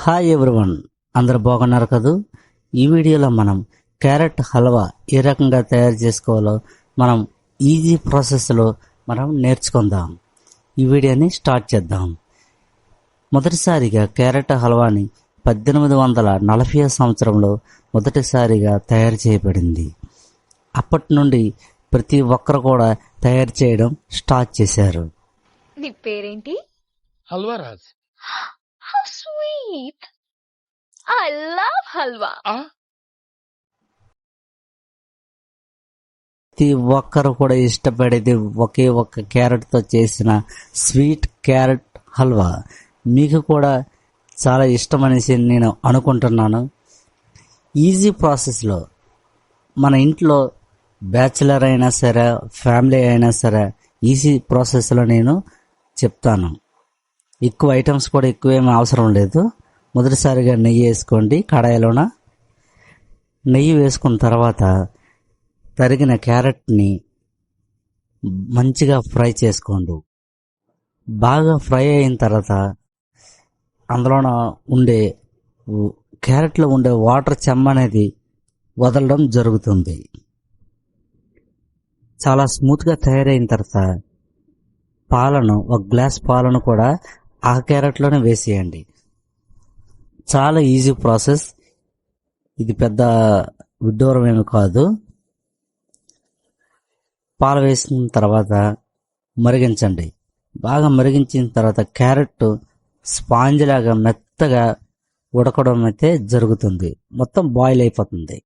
Hi everyone, అందరు బాగున్నారు కదూ. ఈ వీడియోలో మనం క్యారెట్ హల్వా ఏ రకంగా తయారు చేసుకోవాలో మనం ఈజీ ప్రాసెస్లో మనం నేర్చుకుందాం. ఈ వీడియోని స్టార్ట్ చేద్దాం. మొదటిసారిగా క్యారెట్ హల్వాని 1840 సంవత్సరంలో మొదటిసారిగా తయారు చేయబడింది. అప్పటి నుండి ప్రతి ఒక్కరు కూడా తయారు చేయడం స్టార్ట్ చేశారు. నీ పేరేంటి? Halwaraj. How sweet! I love halwa. ప్రతి ఒక్కరు కూడా ఇష్టపడేది ఒకే ఒక్క క్యారెట్తో చేసిన స్వీట్ క్యారెట్ హల్వా. మీకు కూడా చాలా ఇష్టమనేసి నేను అనుకుంటున్నాను. ఈజీ ప్రాసెస్లో మన ఇంట్లో బ్యాచిలర్ అయినా సరే, ఫ్యామిలీ అయినా సరే, ఈజీ ప్రాసెస్లో నేను చెప్తాను. ఎక్కువ ఐటమ్స్ కూడా ఎక్కువేమీ అవసరం లేదు. మొదటిసారిగా నెయ్యి వేసుకోండి. కడాయిలోన నెయ్యి వేసుకున్న తర్వాత తరిగిన క్యారెట్ని మంచిగా ఫ్రై చేసుకోండి. బాగా ఫ్రై అయిన తర్వాత అందులోన ఉండే క్యారెట్లో ఉండే వాటర్ చెమ్మ అనేది వదలడం జరుగుతుంది. చాలా స్మూత్గా తయారైన తర్వాత పాలను, ఒక గ్లాస్ పాలను కూడా ఆ క్యారెట్లోనే వేసేయండి. చాలా ఈజీ ప్రాసెస్. ఇది పెద్ద విడ్డూరం ఏమి కాదు. పాలు వేసిన తర్వాత మరిగించండి. బాగా మరిగించిన తర్వాత క్యారెట్ స్పాంజ్ లాగా మెత్తగా ఉడకడం అయితే జరుగుతుంది. మొత్తం బాయిల్ అయిపోతుంది.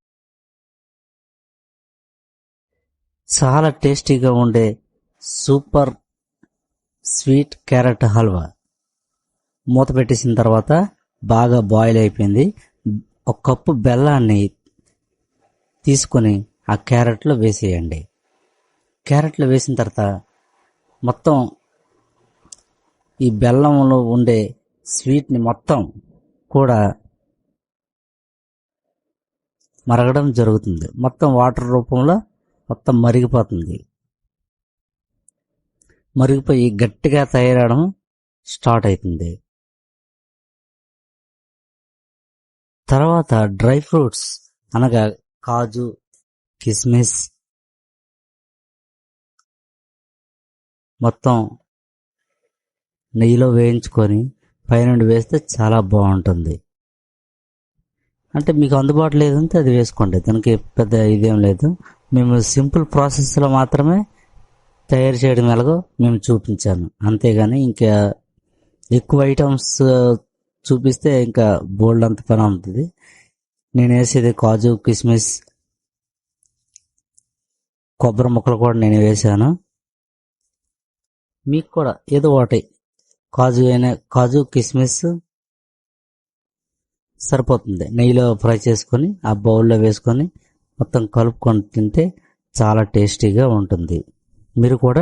చాలా టేస్టీగా ఉండే సూపర్ స్వీట్ క్యారెట్ హల్వా మూత పెట్టేసిన తర్వాత బాగా బాయిల్ అయిపోయింది. ఒక కప్పు బెల్లాన్ని తీసుకొని ఆ క్యారెట్లో వేసేయండి. క్యారెట్లో వేసిన తర్వాత మొత్తం ఈ బెల్లంలో ఉండే స్వీట్ని మొత్తం కూడా మరగడం జరుగుతుంది. మొత్తం వాటర్ రూపంలో మొత్తం మరిగిపోతుంది. మరిగిపోయి గట్టిగా తయారవడం స్టార్ట్ అవుతుంది. తర్వాత డ్రై ఫ్రూట్స్ అనగా కాజు, కిస్మిస్ మొత్తం నెయ్యిలో వేయించుకొని పైనుండి వేస్తే చాలా బాగుంటుంది. అంటే మీకు అందుబాటులో లేదంటే అది వేసుకోండి, దానికి పెద్ద ఇదేం లేదు. మేము సింపుల్ ప్రాసెస్లో మాత్రమే తయారు చేయడం ఎలాగో మేము చూపించాను, అంతేగాని ఇంకా ఎక్కువ ఐటమ్స్ చూపిస్తే ఇంకా బోల్డ్ అంత పని ఉంటుంది. నేను వేసేది కాజు, కిస్మిస్, కొబ్బరి ముక్కలు కూడా నేను వేసాను. మీకు కూడా ఏదో ఒకటి కాజు కిస్మిస్ సరిపోతుంది. నెయ్యిలో ఫ్రై చేసుకొని ఆ బౌల్లో వేసుకొని మొత్తం కలుపుకొని తింటే చాలా టేస్టీగా ఉంటుంది. మీరు కూడా